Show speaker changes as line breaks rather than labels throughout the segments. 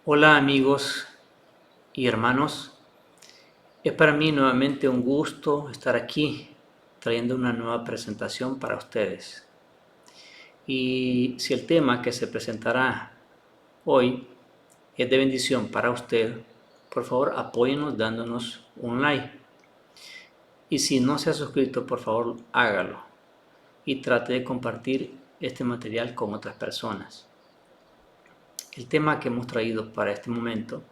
Hola amigos y hermanos, es para mí nuevamente un gusto estar aquí trayendo una nueva presentación para ustedes. Y si el tema que se presentará hoy es de bendición para usted, por favor apóyenos dándonos un like. Y si no se ha suscrito, por favor hágalo y trate de compartir este material con otras personas. El tema que hemos traído para este momento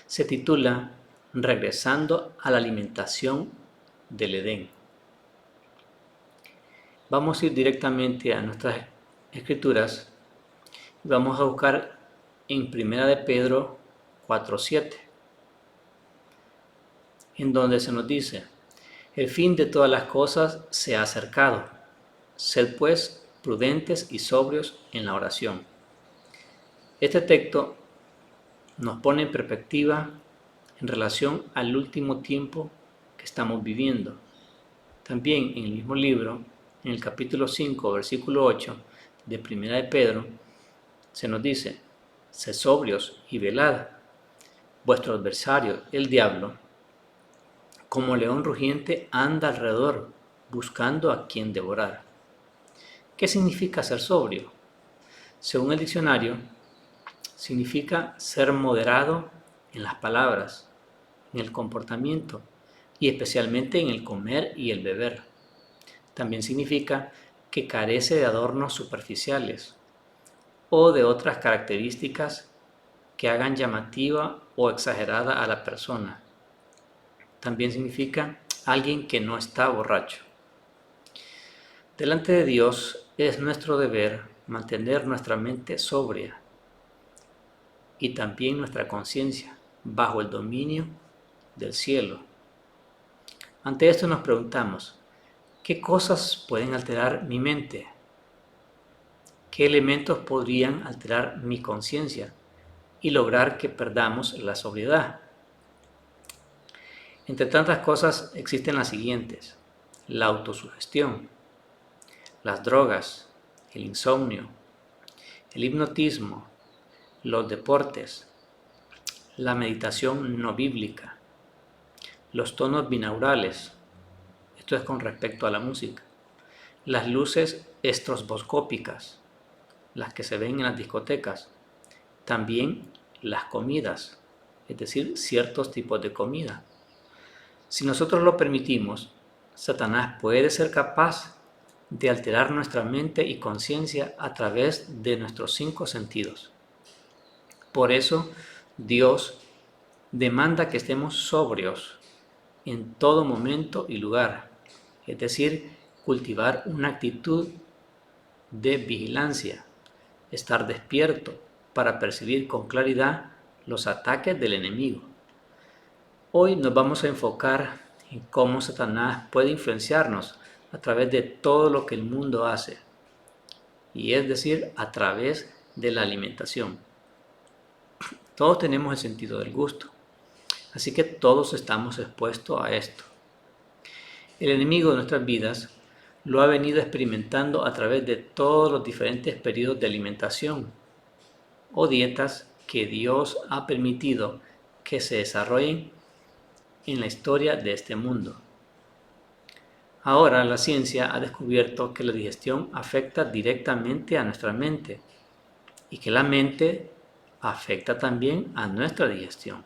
se titula Regresando a la alimentación del Edén. Vamos a ir directamente a nuestras escrituras y vamos a buscar en 1 de Pedro 4:7, en donde se nos dice: el fin de todas las cosas se ha acercado. Sed pues prudentes y sobrios en la oración. Este texto nos pone en perspectiva en relación al último tiempo que estamos viviendo. También en el mismo libro, en el capítulo 5, versículo 8 de 1 de Pedro, se nos dice: sed sobrios y velad. Vuestro adversario, el diablo, como león rugiente, anda alrededor, buscando a quien devorar. ¿Qué significa ser sobrio? Según el diccionario, significa ser moderado en las palabras, en el comportamiento y especialmente en el comer y el beber. También significa que carece de adornos superficiales o de otras características que hagan llamativa o exagerada a la persona. También significa alguien que no está borracho. Delante de Dios es nuestro deber mantener nuestra mente sobria y también nuestra conciencia bajo el dominio del cielo. Ante esto nos preguntamos: ¿qué cosas pueden alterar mi mente? ¿Qué elementos podrían alterar mi conciencia y lograr que perdamos la sobriedad? Entre tantas cosas existen las siguientes: la autosugestión, las drogas, el insomnio, el hipnotismo, los deportes, la meditación no bíblica, los tonos binaurales, esto es con respecto a la música, las luces estroboscópicas, las que se ven en las discotecas, también las comidas, es decir, ciertos tipos de comida. Si nosotros lo permitimos, Satanás puede ser capaz de alterar nuestra mente y conciencia a través de nuestros 5 sentidos. Por eso, Dios demanda que estemos sobrios en todo momento y lugar, es decir, cultivar una actitud de vigilancia, estar despierto para percibir con claridad los ataques del enemigo. Hoy nos vamos a enfocar en cómo Satanás puede influenciarnos a través de todo lo que el mundo hace, y es decir, a través de la alimentación. Todos tenemos el sentido del gusto, así que todos estamos expuestos a esto. El enemigo de nuestras vidas lo ha venido experimentando a través de todos los diferentes periodos de alimentación o dietas que Dios ha permitido que se desarrollen en la historia de este mundo. Ahora la ciencia ha descubierto que la digestión afecta directamente a nuestra mente y que la mente afecta también a nuestra digestión.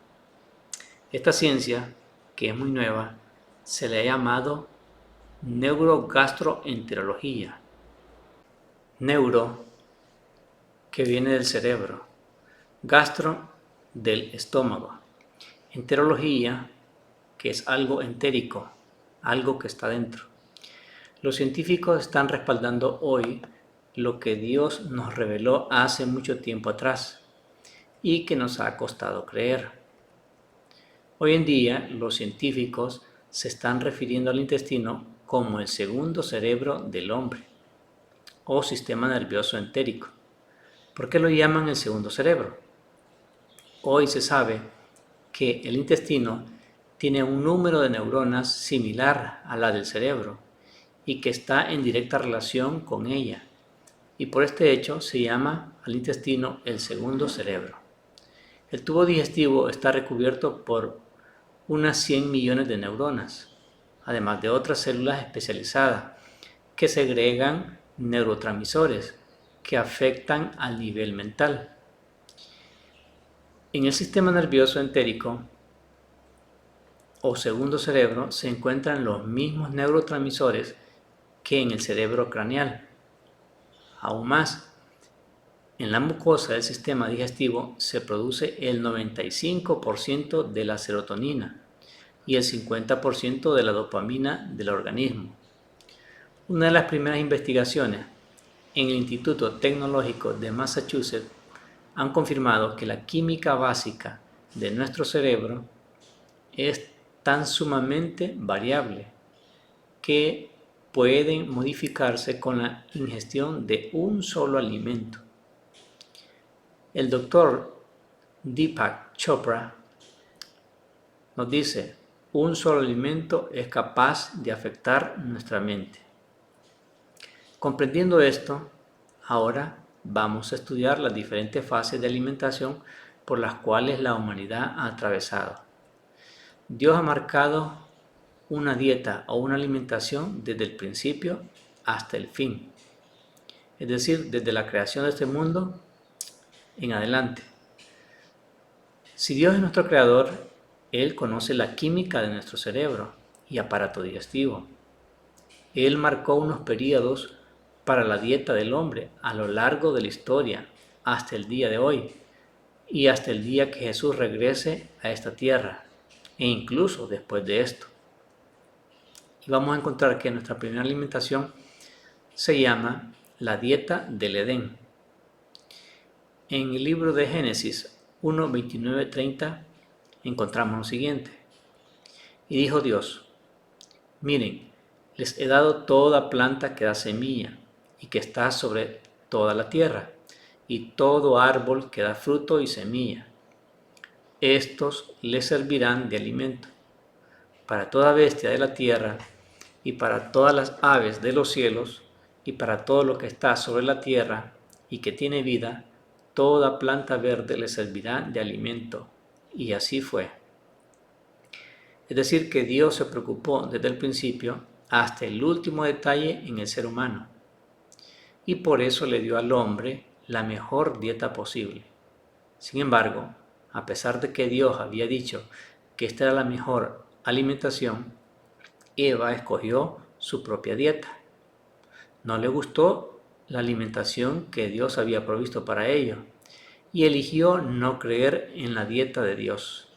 Esta ciencia, que es muy nueva, se le ha llamado neurogastroenterología. Neuro, que viene del cerebro, gastro, del estómago, enterología, que es algo entérico, algo que está dentro. Los científicos están respaldando hoy lo que Dios nos reveló hace mucho tiempo atrás y que nos ha costado creer. Hoy en día los científicos se están refiriendo al intestino como el segundo cerebro del hombre o sistema nervioso entérico. ¿Por qué lo llaman el segundo cerebro? Hoy se sabe que el intestino tiene un número de neuronas similar a la del cerebro y que está en directa relación con ella, y por este hecho se llama al intestino el segundo cerebro. El tubo digestivo está recubierto por unas 100 millones de neuronas, además de otras células especializadas que segregan neurotransmisores que afectan al nivel mental. En el sistema nervioso entérico o segundo cerebro se encuentran los mismos neurotransmisores que en el cerebro craneal. Aún más, en la mucosa del sistema digestivo se produce el 95% de la serotonina y el 50% de la dopamina del organismo. Una de las primeras investigaciones en el Instituto Tecnológico de Massachusetts han confirmado que la química básica de nuestro cerebro es tan sumamente variable que pueden modificarse con la ingestión de un solo alimento. El doctor Deepak Chopra nos dice, un solo alimento es capaz de afectar nuestra mente. Comprendiendo esto, ahora vamos a estudiar las diferentes fases de alimentación por las cuales la humanidad ha atravesado. Dios ha marcado una dieta o una alimentación desde el principio hasta el fin, es decir, desde la creación de este mundo en adelante. Si Dios es nuestro creador, Él conoce la química de nuestro cerebro y aparato digestivo. Él marcó unos periodos para la dieta del hombre a lo largo de la historia, hasta el día de hoy y hasta el día que Jesús regrese a esta tierra, e incluso después de esto. Y vamos a encontrar que nuestra primera alimentación se llama la dieta del Edén. En el libro de Génesis 1, 29, 30 encontramos lo siguiente. Y dijo Dios, miren, les he dado toda planta que da semilla y que está sobre toda la tierra, y todo árbol que da fruto y semilla. Estos les servirán de alimento. Para toda bestia de la tierra, y para todas las aves de los cielos, y para todo lo que está sobre la tierra y que tiene vida, toda planta verde les servirá de alimento. Y así fue. Es decir, que Dios se preocupó desde el principio hasta el último detalle en el ser humano. Y por eso le dio al hombre la mejor dieta posible. Sin embargo, a pesar de que Dios había dicho que esta era la mejor alimentación, Eva escogió su propia dieta. No le gustó la alimentación que Dios había provisto para ello y eligió no creer en la dieta de Dios.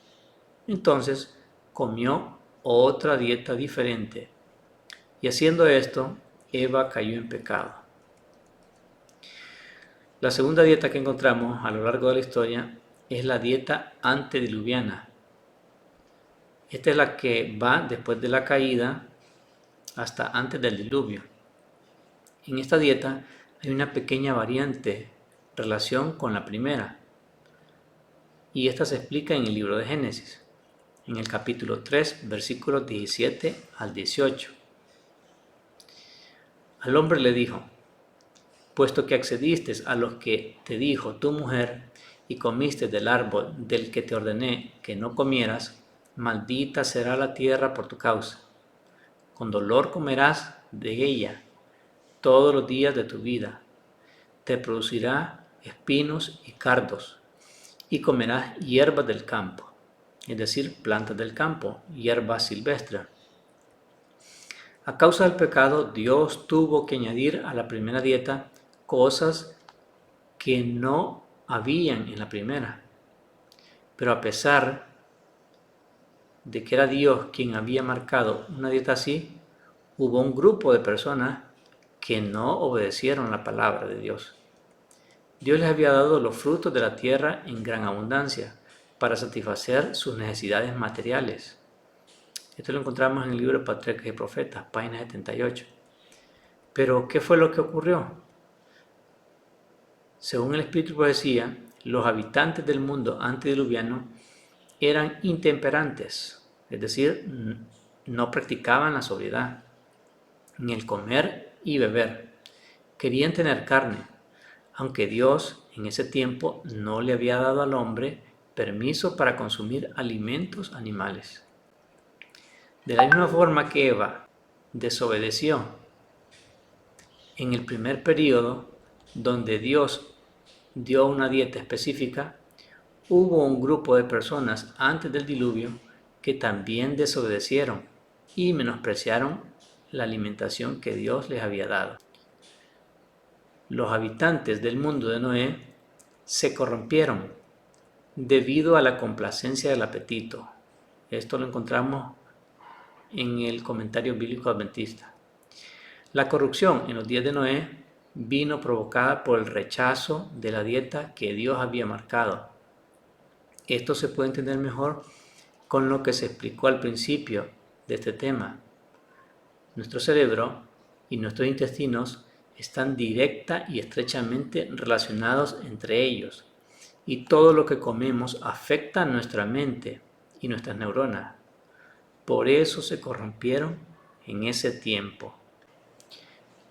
Entonces comió otra dieta diferente y haciendo esto, Eva cayó en pecado. La segunda dieta que encontramos a lo largo de la historia es la dieta antediluviana. Esta es la que va después de la caída hasta antes del diluvio. En esta dieta hay una pequeña variante relación con la primera, y esta se explica en el libro de Génesis, en el capítulo 3, versículos 17 al 18. Al hombre le dijo, puesto que accediste a lo que te dijo tu mujer y comiste del árbol del que te ordené que no comieras, maldita será la tierra por tu causa. Con dolor comerás de ella todos los días de tu vida. Te producirá espinos y cardos, y comerás hierbas del campo, es decir, plantas del campo, hierbas silvestres. A causa del pecado, Dios tuvo que añadir a la primera dieta cosas que no habían en la primera. Pero a pesar de que era Dios quien había marcado una dieta así, hubo un grupo de personas que no obedecieron la palabra de Dios. Dios les había dado los frutos de la tierra en gran abundancia para satisfacer sus necesidades materiales. Esto lo encontramos en el libro de Patriarcas y Profetas, página 78. Pero, ¿qué fue lo que ocurrió? Según el Espíritu de Profecía, los habitantes del mundo antediluviano eran intemperantes, es decir, no practicaban la sobriedad en el comer y beber. Querían tener carne, aunque Dios en ese tiempo no le había dado al hombre permiso para consumir alimentos animales. De la misma forma que Eva desobedeció en el primer periodo, donde Dios dio una dieta específica, hubo un grupo de personas antes del diluvio que también desobedecieron y menospreciaron la alimentación que Dios les había dado. Los habitantes del mundo de Noé se corrompieron debido a la complacencia del apetito. Esto lo encontramos en el comentario bíblico adventista. La corrupción en los días de Noé vino provocada por el rechazo de la dieta que Dios había marcado. Esto se puede entender mejor con lo que se explicó al principio de este tema. Nuestro cerebro y nuestros intestinos están directa y estrechamente relacionados entre ellos, y todo lo que comemos afecta a nuestra mente y nuestras neuronas. Por eso se corrompieron en ese tiempo.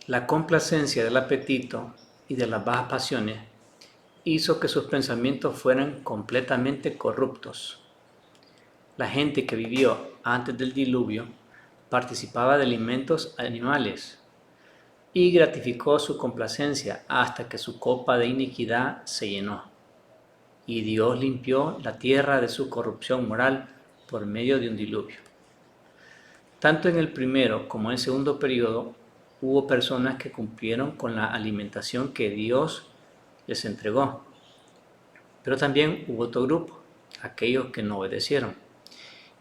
La complacencia del apetito y de las bajas pasiones hizo que sus pensamientos fueran completamente corruptos. La gente que vivió antes del diluvio participaba de alimentos animales y gratificó su complacencia hasta que su copa de iniquidad se llenó. Y Dios limpió la tierra de su corrupción moral por medio de un diluvio. Tanto en el primero como en el segundo periodo hubo personas que cumplieron con la alimentación que Dios les entregó. Pero también hubo otro grupo, aquellos que no obedecieron.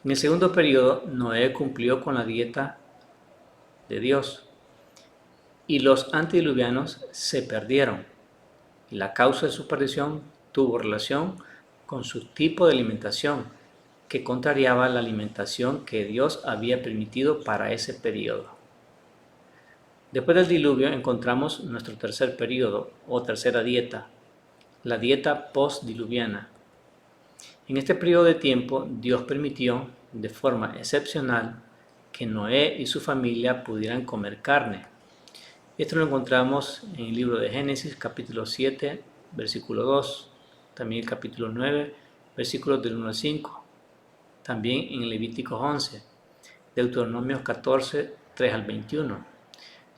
En el segundo periodo, Noé cumplió con la dieta de Dios y los antediluvianos se perdieron. Y la causa de su perdición tuvo relación con su tipo de alimentación, que contrariaba la alimentación que Dios había permitido para ese periodo. Después del diluvio encontramos nuestro tercer periodo o tercera dieta, la dieta postdiluviana. En este periodo de tiempo, Dios permitió de forma excepcional que Noé y su familia pudieran comer carne. Esto lo encontramos en el libro de Génesis, capítulo 7, versículo 2, también el capítulo 9, versículos del 1 al 5, también en Levíticos 11, Deuteronomios 14, 3 al 21,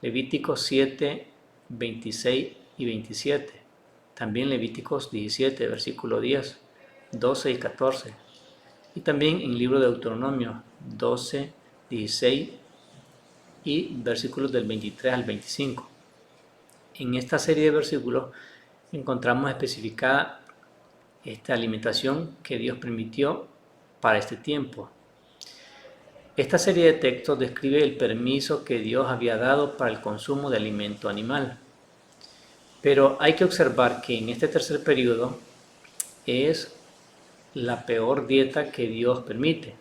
Levíticos 7, 26 y 27, también Levíticos 17, versículo 10, 12 y 14, y también en el libro de Deuteronomio 12, 16 y versículos del 23 al 25. En esta serie de versículos encontramos especificada esta alimentación que Dios permitió para este tiempo. Esta serie de textos describe el permiso que Dios había dado para el consumo de alimento animal. Pero hay que observar que en este tercer periodo es la peor dieta que Dios permite,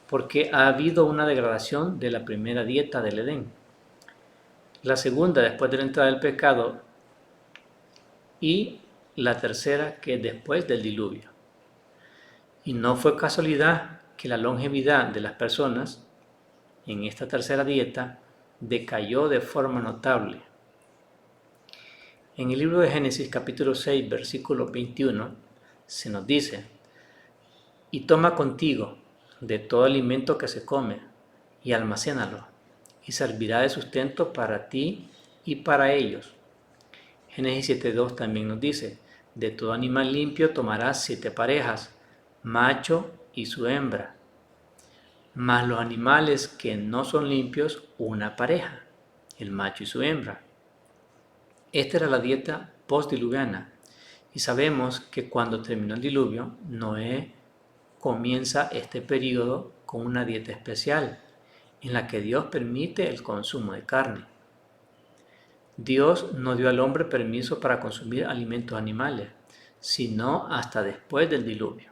porque ha habido una degradación de la primera dieta del Edén, la segunda después de la entrada del pecado y la tercera que es después del diluvio. Y no fue casualidad que la longevidad de las personas en esta tercera dieta decayó de forma notable. En el libro de Génesis capítulo 6 versículo 21 se nos dice: y toma contigo de todo alimento que se come y almacénalo, y servirá de sustento para ti y para ellos. Génesis 7.2 también nos dice: de todo animal limpio tomarás 7 parejas, macho y su hembra, mas los animales que no son limpios, una pareja, el macho y su hembra. Esta era la dieta postdiluviana, y sabemos que cuando terminó el diluvio, Noé comienza este periodo con una dieta especial, en la que Dios permite el consumo de carne. Dios no dio al hombre permiso para consumir alimentos animales, sino hasta después del diluvio.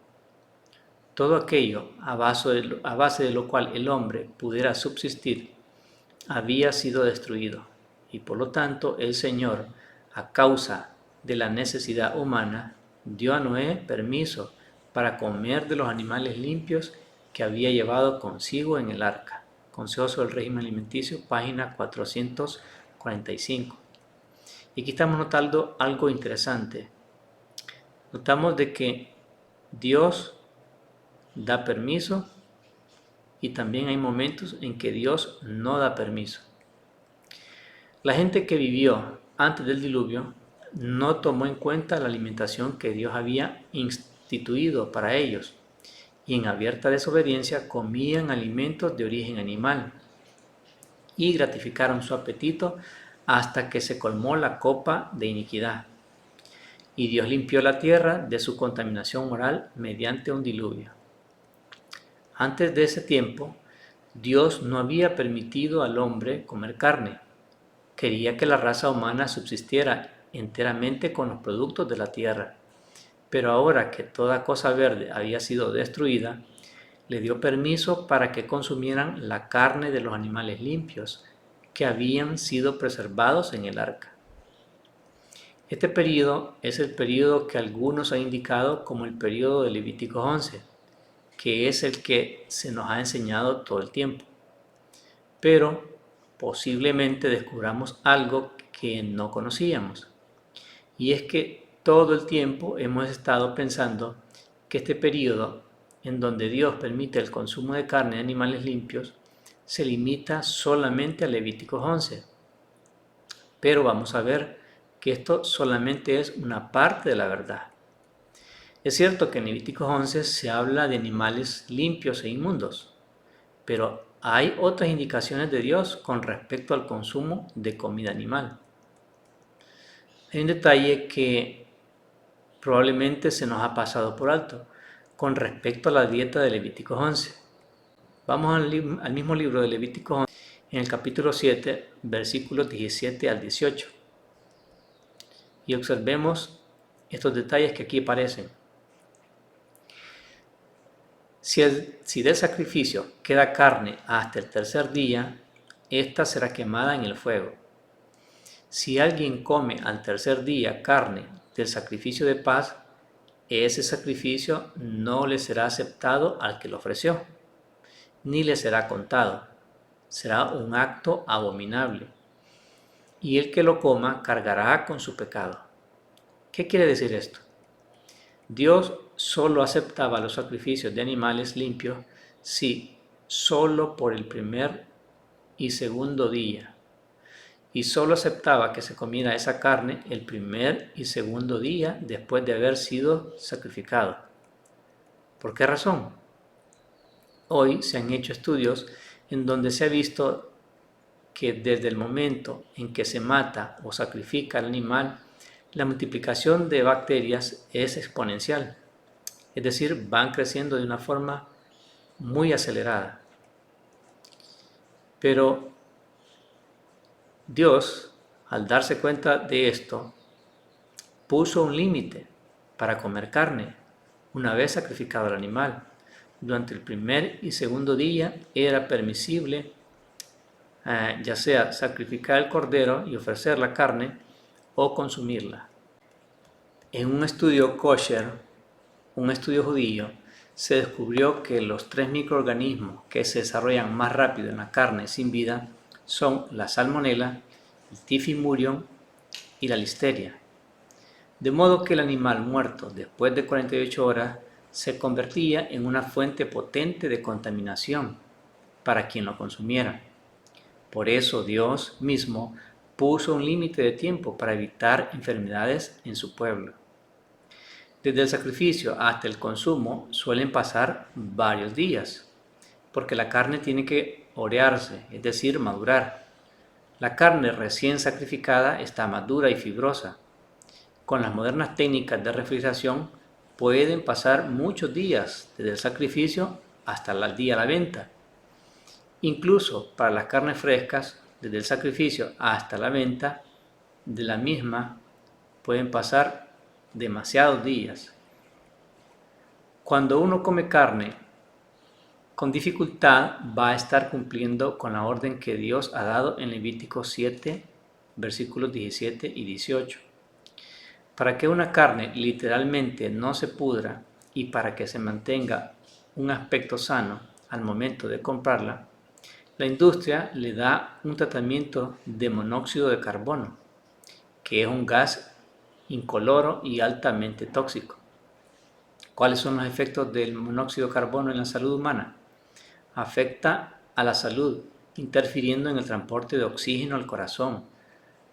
Todo aquello a base de lo cual el hombre pudiera subsistir había sido destruido, y por lo tanto el Señor, a causa de la necesidad humana, dio a Noé permiso para comer de los animales limpios que había llevado consigo en el arca. Consejo sobre el régimen alimenticio, página 445. Y aquí estamos notando algo interesante. Notamos de que Dios da permiso y también hay momentos en que Dios no da permiso. La gente que vivió antes del diluvio no tomó en cuenta la alimentación que Dios había instituido para ellos y en abierta desobediencia comían alimentos de origen animal y gratificaron su apetito hasta que se colmó la copa de iniquidad. Y Dios limpió la tierra de su contaminación moral mediante un diluvio. Antes de ese tiempo, Dios no había permitido al hombre comer carne. Quería que la raza humana subsistiera enteramente con los productos de la tierra. Pero ahora que toda cosa verde había sido destruida, le dio permiso para que consumieran la carne de los animales limpios que habían sido preservados en el arca. Este período es el período que algunos han indicado como el período de Levítico 11, que es el que se nos ha enseñado todo el tiempo. Pero posiblemente descubramos algo que no conocíamos, y es que todo el tiempo hemos estado pensando que este período en donde Dios permite el consumo de carne de animales limpios se limita solamente a Levítico 11. Pero vamos a ver que esto solamente es una parte de la verdad. Es cierto que en Levítico 11 se habla de animales limpios e inmundos, pero hay otras indicaciones de Dios con respecto al consumo de comida animal. Hay un detalle que probablemente se nos ha pasado por alto con respecto a la dieta de Levítico 11. Vamos al mismo libro de Levítico 11, en el capítulo 7, versículos 17 al 18. Y observemos estos detalles que aquí aparecen. Si del sacrificio queda carne hasta el tercer día, ésta será quemada en el fuego. Si alguien come al tercer día carne del sacrificio de paz, ese sacrificio no le será aceptado al que lo ofreció, ni le será contado. Será un acto abominable, y el que lo coma cargará con su pecado. ¿Qué quiere decir esto? Dios solo aceptaba los sacrificios de animales limpios si solo por el primer y segundo día, y solo aceptaba que se comiera esa carne el primer y segundo día después de haber sido sacrificado. ¿Por qué razón? Hoy se han hecho estudios en donde se ha visto que desde el momento en que se mata o sacrifica al animal, la multiplicación de bacterias es exponencial, es decir, van creciendo de una forma muy acelerada. Pero Dios, al darse cuenta de esto, puso un límite para comer carne una vez sacrificado el animal. Durante el primer y segundo día era permisible ya sea sacrificar el cordero y ofrecer la carne o consumirla. En un estudio kosher, un estudio judío, se descubrió que los 3 microorganismos que se desarrollan más rápido en la carne sin vida son la salmonela, el tifimurium y la listeria. De modo que el animal muerto después de 48 horas se convertía en una fuente potente de contaminación para quien lo consumiera. Por eso Dios mismo puso un límite de tiempo para evitar enfermedades en su pueblo. Desde el sacrificio hasta el consumo suelen pasar varios días, porque la carne tiene que orearse, es decir, madurar. La carne recién sacrificada está madura y fibrosa. Con las modernas técnicas de refrigeración pueden pasar muchos días desde el sacrificio hasta el día de la venta. Incluso para las carnes frescas, desde el sacrificio hasta la venta de la misma, pueden pasar demasiados días. Cuando uno come carne con dificultad, va a estar cumpliendo con la orden que Dios ha dado en Levítico 7, versículos 17 y 18. Para que una carne literalmente no se pudra y para que se mantenga un aspecto sano al momento de comprarla, la industria le da un tratamiento de monóxido de carbono, que es un gas incoloro y altamente tóxico. ¿Cuáles son los efectos del monóxido de carbono en la salud humana? Afecta a la salud, interfiriendo en el transporte de oxígeno al corazón,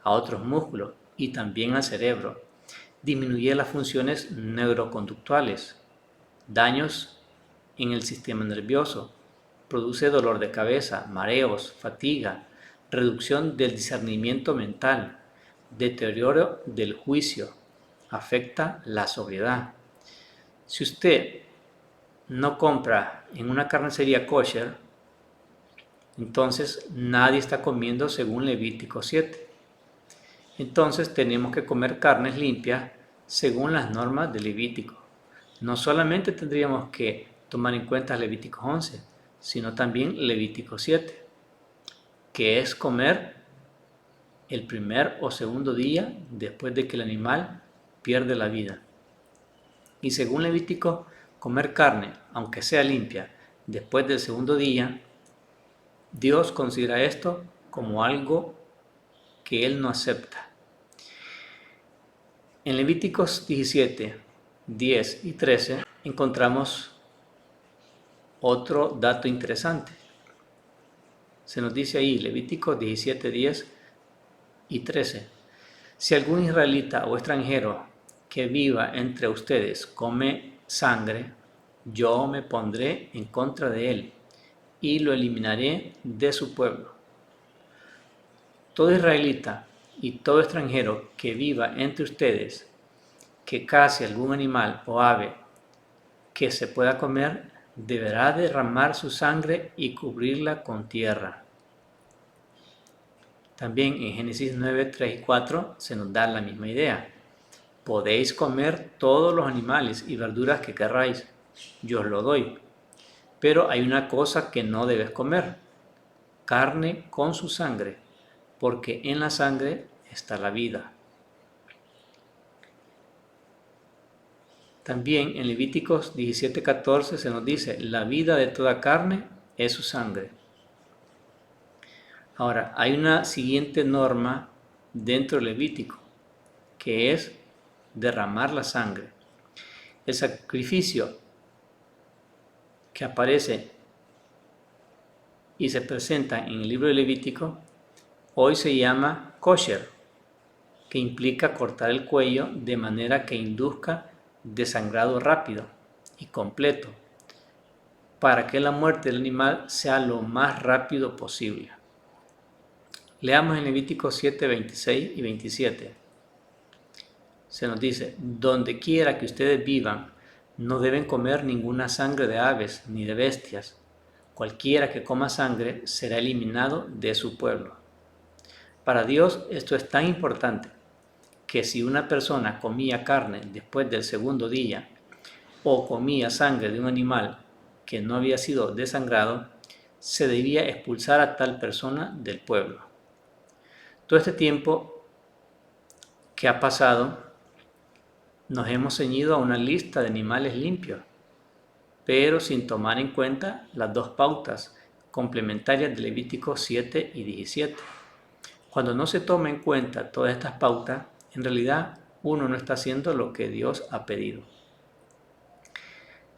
a otros músculos y también al cerebro. Disminuye las funciones neuroconductuales, daños en el sistema nervioso, produce dolor de cabeza, mareos, fatiga, reducción del discernimiento mental, deterioro del juicio, afecta la sobriedad. Si usted no compra en una carnicería kosher, entonces nadie está comiendo según Levítico 7. Entonces tenemos que comer carnes limpias según las normas de Levítico. No solamente tendríamos que tomar en cuenta Levítico 11, sino también Levítico 7, que es comer el primer o segundo día después de que el animal pierde la vida. Y según Levítico, comer carne, aunque sea limpia, después del segundo día, Dios considera esto como algo que Él no acepta. En Levíticos 17, 10 y 13 encontramos otro dato interesante. Se nos dice ahí, Levíticos 17, 10 y 13. Si algún israelita o extranjero que viva entre ustedes come sangre, yo me pondré en contra de él y lo eliminaré de su pueblo. Todo israelita y todo extranjero que viva entre ustedes, que case algún animal o ave que se pueda comer, deberá derramar su sangre y cubrirla con tierra. También en Génesis 9, 3 y 4 se nos da la misma idea. Podéis comer todos los animales y verduras que querráis, yo os lo doy. Pero hay una cosa que no debes comer, carne con su sangre, porque en la sangre está la vida. También en Levíticos 17:14 se nos dice, la vida de toda carne es su sangre. Ahora, hay una siguiente norma dentro del Levítico, que es derramar la sangre. El sacrificio que aparece y se presenta en el libro de Levítico, hoy se llama kosher, que implica cortar el cuello de manera que induzca desangrado rápido y completo, para que la muerte del animal sea lo más rápido posible. Leamos en Levítico 7, 26 y 27. Se nos dice, donde quiera que ustedes vivan, no deben comer ninguna sangre de aves ni de bestias. Cualquiera que coma sangre será eliminado de su pueblo. Para Dios esto es tan importante que si una persona comía carne después del segundo día o comía sangre de un animal que no había sido desangrado, se debía expulsar a tal persona del pueblo. Todo este tiempo que ha pasado, nos hemos ceñido a una lista de animales limpios, pero sin tomar en cuenta las dos pautas complementarias de Levíticos 7 y 17. Cuando no se toma en cuenta todas estas pautas, en realidad uno no está haciendo lo que Dios ha pedido.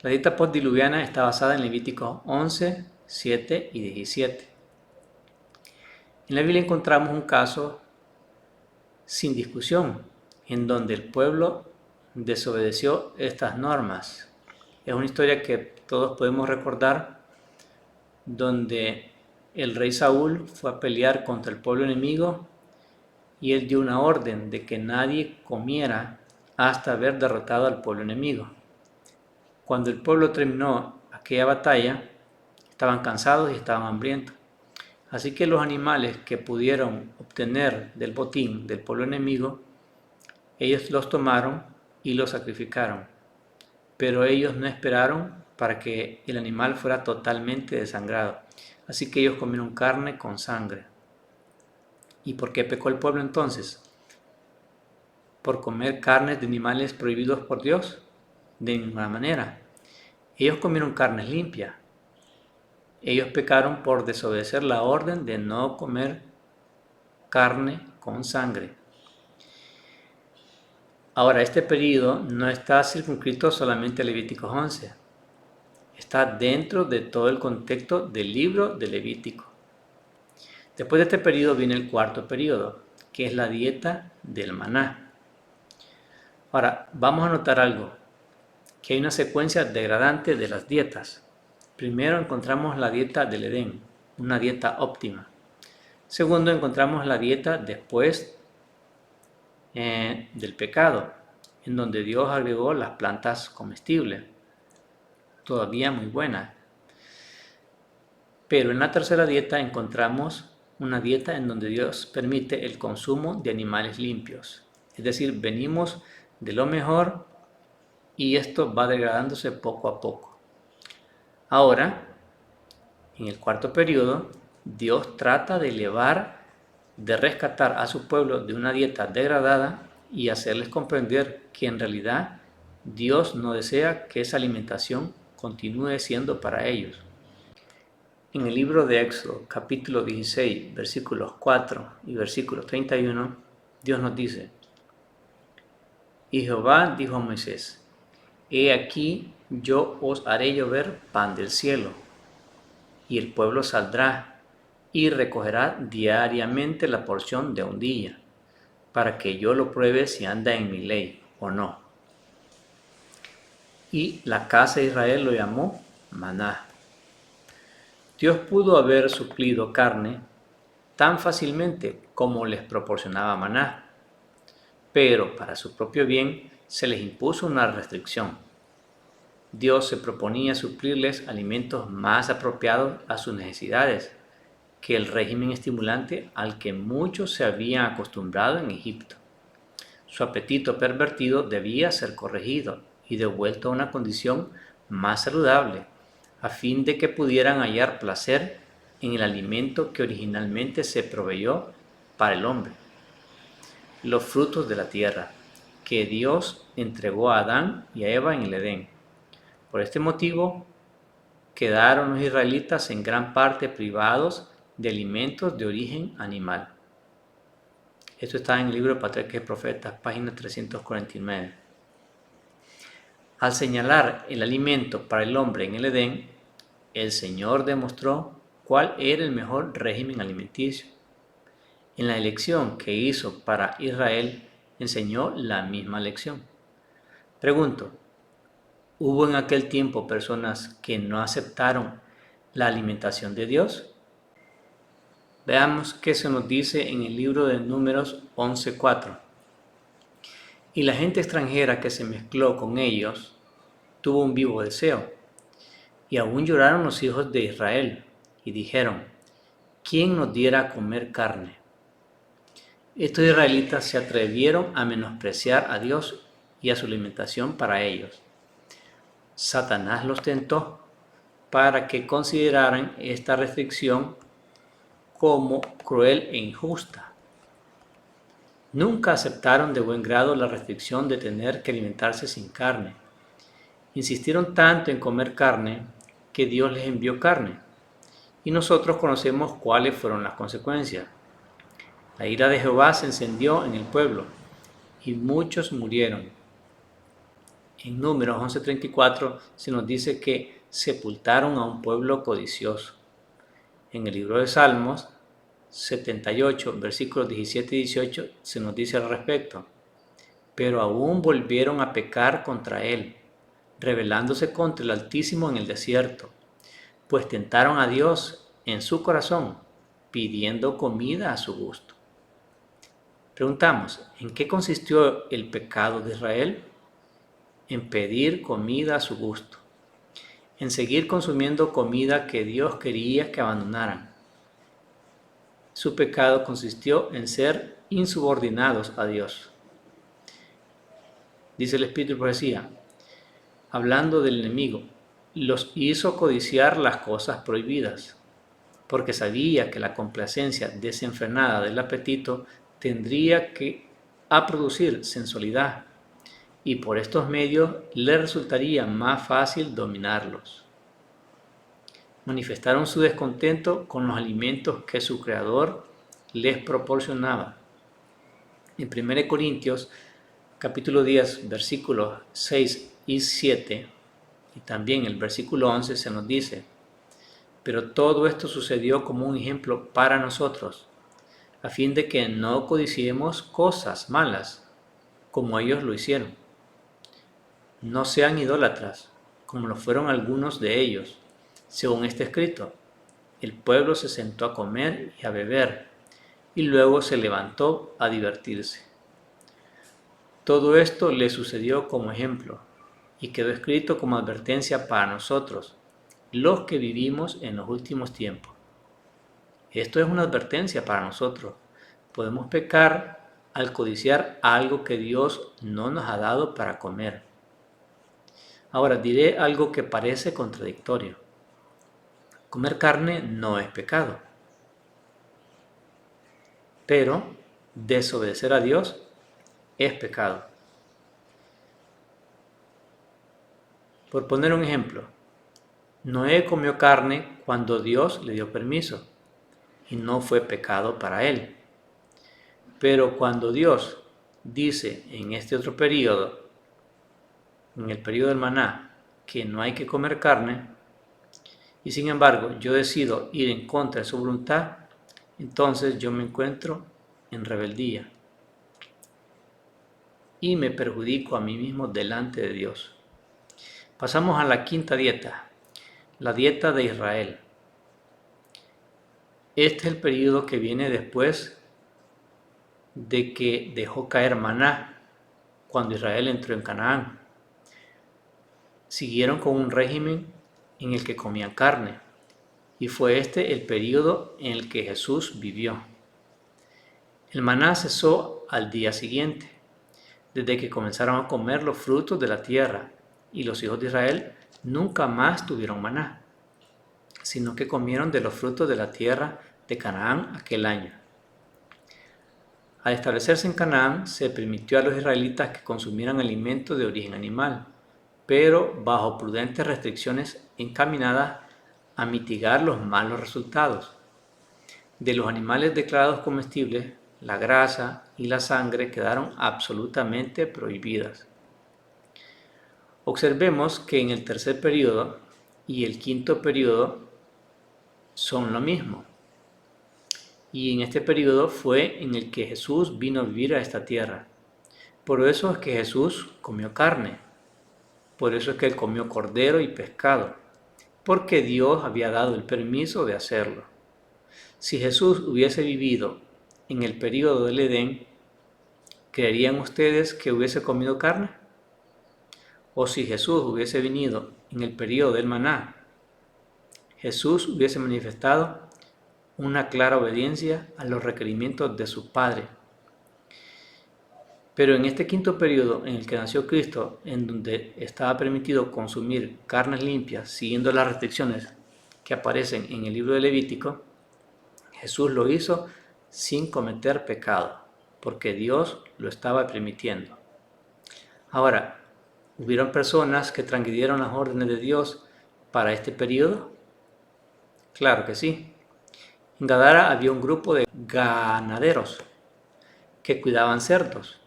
La dieta postdiluviana está basada en Levíticos 11, 7 y 17. En la Biblia encontramos un caso sin discusión, en donde el pueblo desobedeció estas normas. Es una historia que todos podemos recordar, donde el rey Saúl fue a pelear contra el pueblo enemigo y él dio una orden de que nadie comiera hasta haber derrotado al pueblo enemigo. Cuando el pueblo terminó aquella batalla, estaban cansados y estaban hambrientos. Así que los animales que pudieron obtener del botín del pueblo enemigo, ellos los tomaron y los sacrificaron. Pero ellos no esperaron para que el animal fuera totalmente desangrado. Así que ellos comieron carne con sangre. ¿Y por qué pecó el pueblo entonces? ¿Por comer carnes de animales prohibidos por Dios? De ninguna manera. Ellos comieron carnes limpias. Ellos pecaron por desobedecer la orden de no comer carne con sangre. Ahora, este periodo no está circunscrito solamente a Levítico 11. Está dentro de todo el contexto del libro de Levítico. Después de este periodo viene el cuarto periodo, que es la dieta del maná. Ahora, vamos a notar algo, que hay una secuencia degradante de las dietas. Primero encontramos la dieta del Edén, una dieta óptima. Segundo, encontramos la dieta después del pecado, en donde Dios agregó las plantas comestibles, todavía muy buenas. Pero en la tercera dieta encontramos una dieta en donde Dios permite el consumo de animales limpios. Es decir, venimos de lo mejor y esto va degradándose poco a poco. Ahora, en el cuarto periodo, Dios trata de rescatar a su pueblo de una dieta degradada y hacerles comprender que en realidad Dios no desea que esa alimentación continúe siendo para ellos. En el libro de Éxodo, capítulo 16, versículos 4 y versículos 31, Dios nos dice: Y Jehová dijo a Moisés: He aquí, yo os haré llover pan del cielo, y el pueblo saldrá y recogerá diariamente la porción de un día, para que yo lo pruebe si anda en mi ley o no. Y la casa de Israel lo llamó maná. Dios pudo haber suplido carne tan fácilmente como les proporcionaba maná, pero para su propio bien se les impuso una restricción. Dios se proponía suplirles alimentos más apropiados a sus necesidades que el régimen estimulante al que muchos se habían acostumbrado en Egipto. Su apetito pervertido debía ser corregido y devuelto a una condición más saludable, a fin de que pudieran hallar placer en el alimento que originalmente se proveyó para el hombre. Los frutos de la tierra, que Dios entregó a Adán y a Eva en el Edén. Por este motivo, quedaron los israelitas en gran parte privados de alimentos de origen animal. Esto está en el libro de Patriarcas y Profetas, página 349. Al señalar el alimento para el hombre en el Edén, el Señor demostró cuál era el mejor régimen alimenticio. En la elección que hizo para Israel, enseñó la misma lección. Pregunto, ¿hubo en aquel tiempo personas que no aceptaron la alimentación de Dios? Veamos qué se nos dice en el libro de Números 11:4. Y la gente extranjera que se mezcló con ellos tuvo un vivo deseo. Y aún lloraron los hijos de Israel y dijeron: ¿quién nos diera a comer carne? Estos israelitas se atrevieron a menospreciar a Dios y a su alimentación para ellos. Satanás los tentó para que consideraran esta restricción como cruel e injusta. Nunca aceptaron de buen grado la restricción de tener que alimentarse sin carne. Insistieron tanto en comer carne que Dios les envió carne, y nosotros conocemos cuáles fueron las consecuencias. La ira de Jehová se encendió en el pueblo, y muchos murieron. En Números 11:34 se nos dice que sepultaron a un pueblo codicioso. En el libro de Salmos 78, versículos 17 y 18, se nos dice al respecto: pero aún volvieron a pecar contra él, rebelándose contra el Altísimo en el desierto, pues tentaron a Dios en su corazón, pidiendo comida a su gusto. Preguntamos, ¿en qué consistió el pecado de Israel? En pedir comida a su gusto, en seguir consumiendo comida que Dios quería que abandonaran. Su pecado consistió en ser insubordinados a Dios. Dice el Espíritu de Profecía, hablando del enemigo, los hizo codiciar las cosas prohibidas, porque sabía que la complacencia desenfrenada del apetito tendría que producir sensualidad, y por estos medios le resultaría más fácil dominarlos. Manifestaron su descontento con los alimentos que su Creador les proporcionaba. En 1 Corintios capítulo 10, versículos 6 y 7, y también el versículo 11 se nos dice: pero todo esto sucedió como un ejemplo para nosotros, a fin de que no codiciemos cosas malas, como ellos lo hicieron. No sean idólatras, como lo fueron algunos de ellos. Según está escrito, el pueblo se sentó a comer y a beber, y luego se levantó a divertirse. Todo esto le sucedió como ejemplo, y quedó escrito como advertencia para nosotros, los que vivimos en los últimos tiempos. Esto es una advertencia para nosotros. Podemos pecar al codiciar algo que Dios no nos ha dado para comer. Ahora diré algo que parece contradictorio. Comer carne no es pecado, pero desobedecer a Dios es pecado. Por poner un ejemplo, Noé comió carne cuando Dios le dio permiso y no fue pecado para él. Pero cuando Dios dice en este otro periodo, en el periodo del maná, que no hay que comer carne, y sin embargo yo decido ir en contra de su voluntad, entonces yo me encuentro en rebeldía y me perjudico a mí mismo delante de Dios. Pasamos a la quinta dieta, la dieta de Israel. Este es el periodo que viene después de que dejó caer maná cuando Israel entró en Canaán. Siguieron con un régimen en el que comían carne, y fue este el periodo en el que Jesús vivió. El maná cesó al día siguiente, desde que comenzaron a comer los frutos de la tierra, y los hijos de Israel nunca más tuvieron maná, sino que comieron de los frutos de la tierra de Canaán aquel año. Al establecerse en Canaán, se permitió a los israelitas que consumieran alimentos de origen animal, pero bajo prudentes restricciones encaminadas a mitigar los malos resultados. De los animales declarados comestibles, la grasa y la sangre quedaron absolutamente prohibidas. Observemos que en el tercer periodo y el quinto periodo son lo mismo. Y en este periodo fue en el que Jesús vino a vivir a esta tierra. Por eso es que Jesús comió carne. Por eso es que él comió cordero y pescado, porque Dios había dado el permiso de hacerlo. Si Jesús hubiese vivido en el período del Edén, ¿creerían ustedes que hubiese comido carne? O si Jesús hubiese venido en el período del maná, Jesús hubiese manifestado una clara obediencia a los requerimientos de su Padre. Pero en este quinto periodo en el que nació Cristo, en donde estaba permitido consumir carnes limpias, siguiendo las restricciones que aparecen en el libro de Levítico, Jesús lo hizo sin cometer pecado, porque Dios lo estaba permitiendo. Ahora, ¿hubieron personas que transgredieron las órdenes de Dios para este periodo? Claro que sí. En Gadara había un grupo de ganaderos que cuidaban cerdos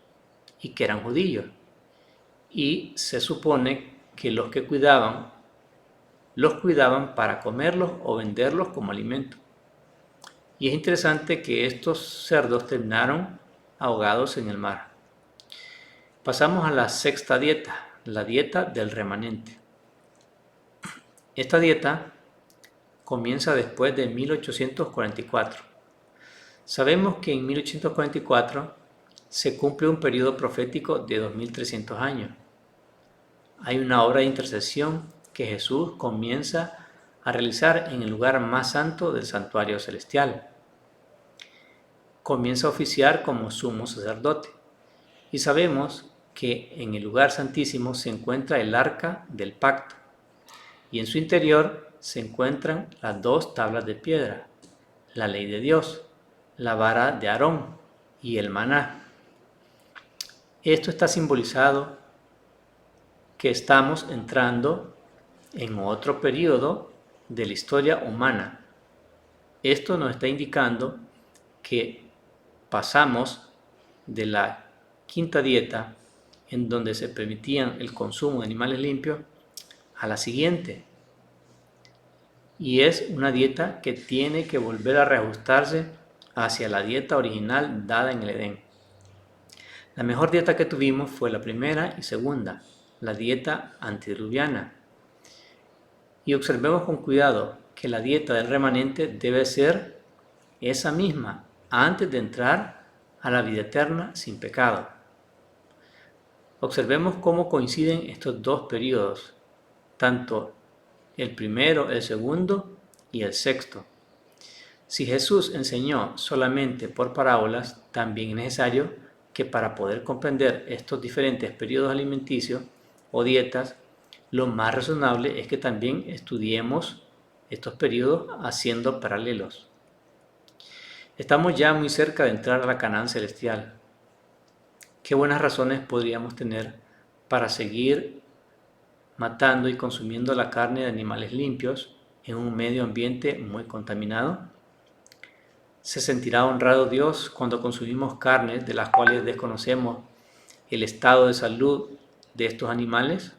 y que eran judíos. Y se supone que los que cuidaban, los cuidaban para comerlos o venderlos como alimento. Y es interesante que estos cerdos terminaron ahogados en el mar. Pasamos a la sexta dieta, la dieta del remanente. Esta dieta comienza después de 1844. Sabemos que en 1844 se cumple un periodo profético de 2300 años. Hay una obra de intercesión que Jesús comienza a realizar en el lugar más santo del santuario celestial. Comienza a oficiar como sumo sacerdote. Y sabemos que en el lugar santísimo se encuentra el arca del pacto. Y en su interior se encuentran las dos tablas de piedra, la ley de Dios, la vara de Aarón y el maná. Esto está simbolizado que estamos entrando en otro periodo de la historia humana. Esto nos está indicando que pasamos de la quinta dieta en donde se permitían el consumo de animales limpios, a la siguiente. Y es una dieta que tiene que volver a reajustarse hacia la dieta original dada en el Edén. La mejor dieta que tuvimos fue la primera y segunda, la dieta antediluviana. Y observemos con cuidado que la dieta del remanente debe ser esa misma antes de entrar a la vida eterna sin pecado. Observemos cómo coinciden estos dos periodos, tanto el primero, el segundo y el sexto. Si Jesús enseñó solamente por parábolas, también es necesario que para poder comprender estos diferentes periodos alimenticios o dietas, lo más razonable es que también estudiemos estos periodos haciendo paralelos. Estamos ya muy cerca de entrar a la Canaán celestial. ¿Qué buenas razones podríamos tener para seguir matando y consumiendo la carne de animales limpios en un medio ambiente muy contaminado? ¿Se sentirá honrado Dios cuando consumimos carnes de las cuales desconocemos el estado de salud de estos animales?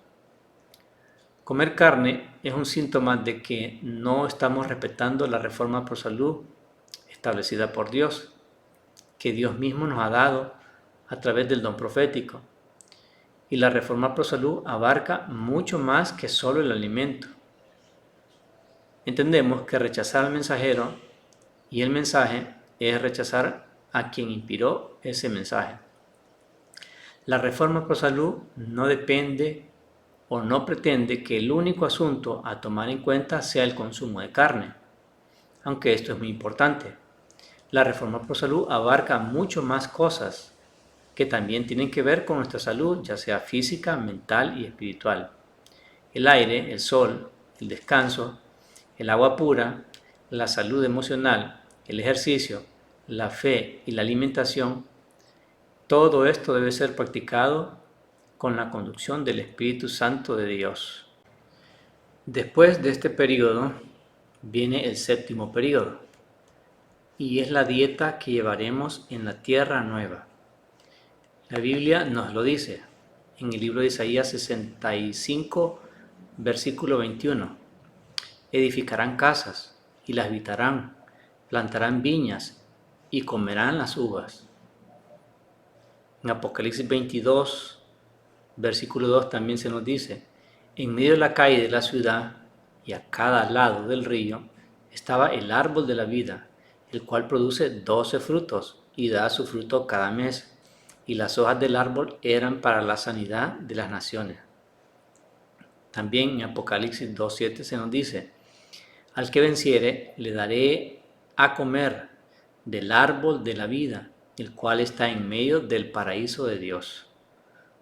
Comer carne es un síntoma de que no estamos respetando la reforma pro salud establecida por Dios, que Dios mismo nos ha dado a través del don profético. Y la reforma pro salud abarca mucho más que solo el alimento. Entendemos que rechazar al mensajero y el mensaje es rechazar a quien inspiró ese mensaje. La reforma pro salud no depende o no pretende que el único asunto a tomar en cuenta sea el consumo de carne, aunque esto es muy importante. La reforma pro salud abarca mucho más cosas que también tienen que ver con nuestra salud, ya sea física, mental y espiritual. El aire, el sol, el descanso, el agua pura, la salud emocional, el ejercicio, la fe y la alimentación, todo esto debe ser practicado con la conducción del Espíritu Santo de Dios. Después de este periodo viene el séptimo periodo y es la dieta que llevaremos en la tierra nueva. La Biblia nos lo dice en el libro de Isaías 65, versículo 21. Edificarán casas y las habitarán, plantarán viñas y comerán las uvas. En Apocalipsis 22, versículo 2 también se nos dice, en medio de la calle de la ciudad y a cada lado del río estaba el árbol de la vida, el cual produce 12 frutos y da su fruto cada mes, y las hojas del árbol eran para la sanidad de las naciones. También en Apocalipsis 2.7 se nos dice, al que venciere le daré a comer del árbol de la vida, el cual está en medio del paraíso de Dios.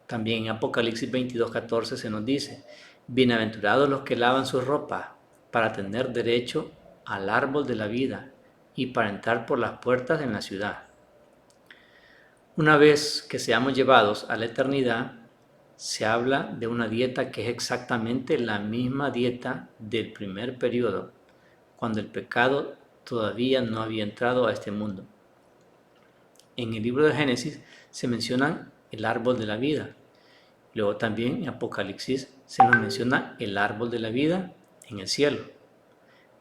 También en Apocalipsis 22.14 se nos dice, bienaventurados los que lavan sus ropas para tener derecho al árbol de la vida y para entrar por las puertas en la ciudad. Una vez que seamos llevados a la eternidad, se habla de una dieta que es exactamente la misma dieta del primer periodo, cuando el pecado todavía no había entrado a este mundo. En el libro de Génesis se menciona el árbol de la vida. Luego también en Apocalipsis se nos menciona el árbol de la vida en el cielo.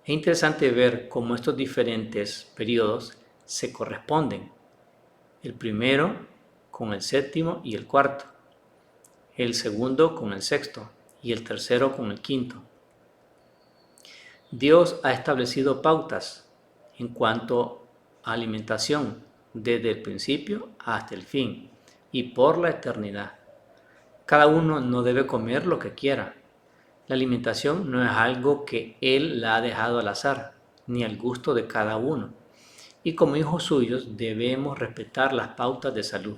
Es interesante ver cómo estos diferentes periodos se corresponden. El primero con el séptimo y el cuarto. El segundo con el sexto y el tercero con el quinto. Dios ha establecido pautas en cuanto a alimentación desde el principio hasta el fin y por la eternidad. Cada uno no debe comer lo que quiera. La alimentación no es algo que Él la ha dejado al azar, ni al gusto de cada uno. Y como hijos suyos debemos respetar las pautas de salud.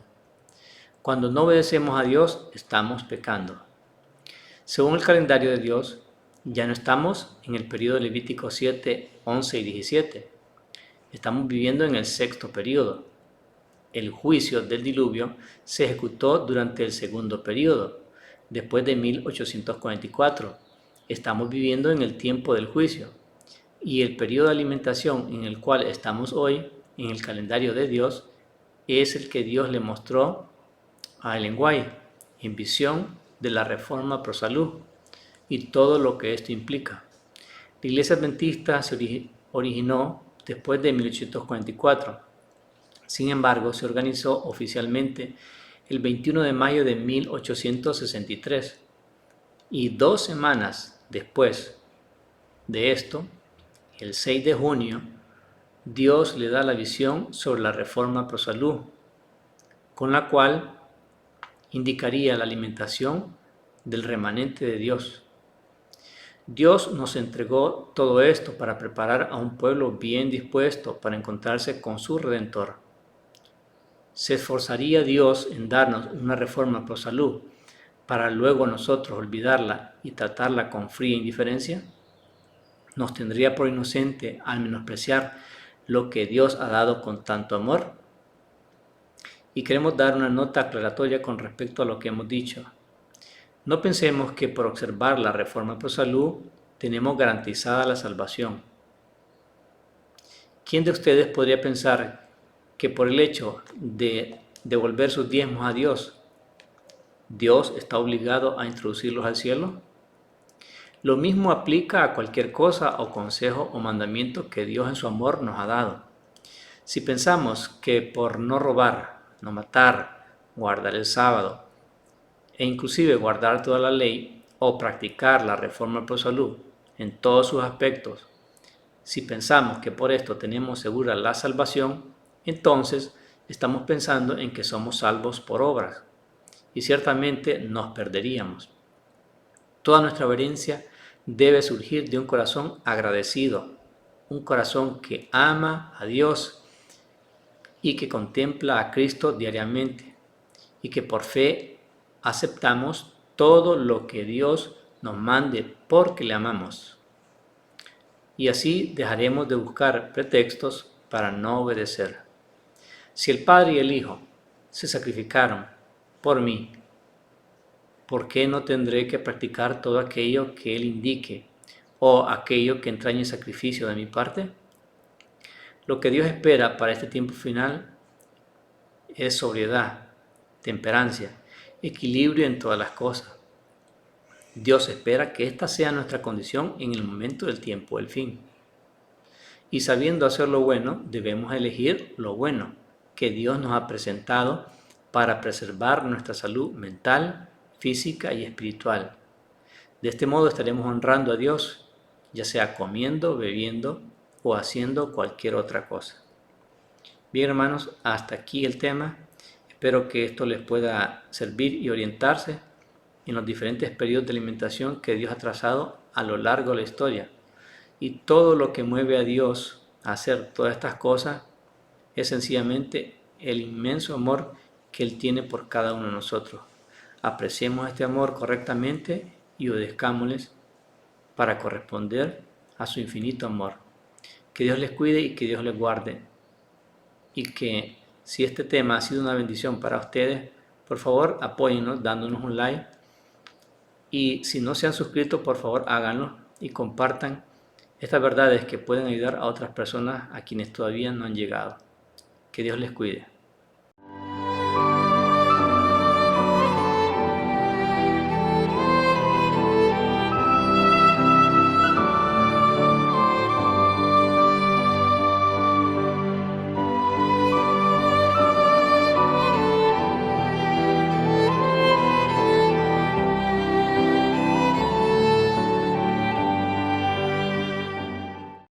Cuando no obedecemos a Dios, estamos pecando. Según el calendario de Dios, ya no estamos en el periodo Levítico 7, 11 y 17. Estamos viviendo en el sexto periodo. El juicio del diluvio se ejecutó durante el segundo periodo, después de 1844. Estamos viviendo en el tiempo del juicio. Y el periodo de alimentación en el cual estamos hoy, en el calendario de Dios, es el que Dios le mostró a Ellen White en visión de la Reforma Pro Salud y todo lo que esto implica. La Iglesia Adventista se originó después de 1844. Sin embargo, se organizó oficialmente el 21 de mayo de 1863 y 2 semanas después de esto, el 6 de junio, Dios le da la visión sobre la Reforma Pro Salud, con la cual indicaría la alimentación del remanente de Dios. Dios nos entregó todo esto para preparar a un pueblo bien dispuesto para encontrarse con su Redentor. ¿Se esforzaría Dios en darnos una reforma pro salud para luego nosotros olvidarla y tratarla con fría indiferencia? ¿Nos tendría por inocente al menospreciar lo que Dios ha dado con tanto amor? Y queremos dar una nota aclaratoria con respecto a lo que hemos dicho. No pensemos que por observar la reforma pro salud tenemos garantizada la salvación. ¿Quién de ustedes podría pensar que por el hecho de devolver sus diezmos a Dios, Dios está obligado a introducirlos al cielo? Lo mismo aplica a cualquier cosa o consejo o mandamiento que Dios en su amor nos ha dado. Si pensamos que por no robar, no matar, guardar el sábado e inclusive guardar toda la ley o practicar la reforma pro salud en todos sus aspectos, si pensamos que por esto tenemos segura la salvación, entonces estamos pensando en que somos salvos por obras y ciertamente nos perderíamos. Toda nuestra obediencia debe surgir de un corazón agradecido, un corazón que ama a Dios y que contempla a Cristo diariamente y que por fe aceptamos todo lo que Dios nos mande porque le amamos. Y así dejaremos de buscar pretextos para no obedecer. Si el Padre y el Hijo se sacrificaron por mí, ¿por qué no tendré que practicar todo aquello que Él indique o aquello que entrañe sacrificio de mi parte? Lo que Dios espera para este tiempo final es sobriedad, temperancia, equilibrio en todas las cosas. Dios espera que esta sea nuestra condición en el momento del tiempo del fin. Y sabiendo hacer lo bueno, debemos elegir lo bueno que Dios nos ha presentado para preservar nuestra salud mental, física y espiritual. De este modo estaremos honrando a Dios, ya sea comiendo, bebiendo o haciendo cualquier otra cosa. Bien, hermanos, hasta aquí el tema. Espero que esto les pueda servir y orientarse en los diferentes periodos de alimentación que Dios ha trazado a lo largo de la historia. Y todo lo que mueve a Dios a hacer todas estas cosas es sencillamente el inmenso amor que Él tiene por cada uno de nosotros. Apreciemos este amor correctamente y obedezcámosles para corresponder a su infinito amor. Que Dios les cuide y que Dios les guarde. Y que si este tema ha sido una bendición para ustedes, por favor apóyennos dándonos un like. Y si no se han suscrito, por favor háganlo y compartan estas verdades que pueden ayudar a otras personas a quienes todavía no han llegado. Que Dios les cuide.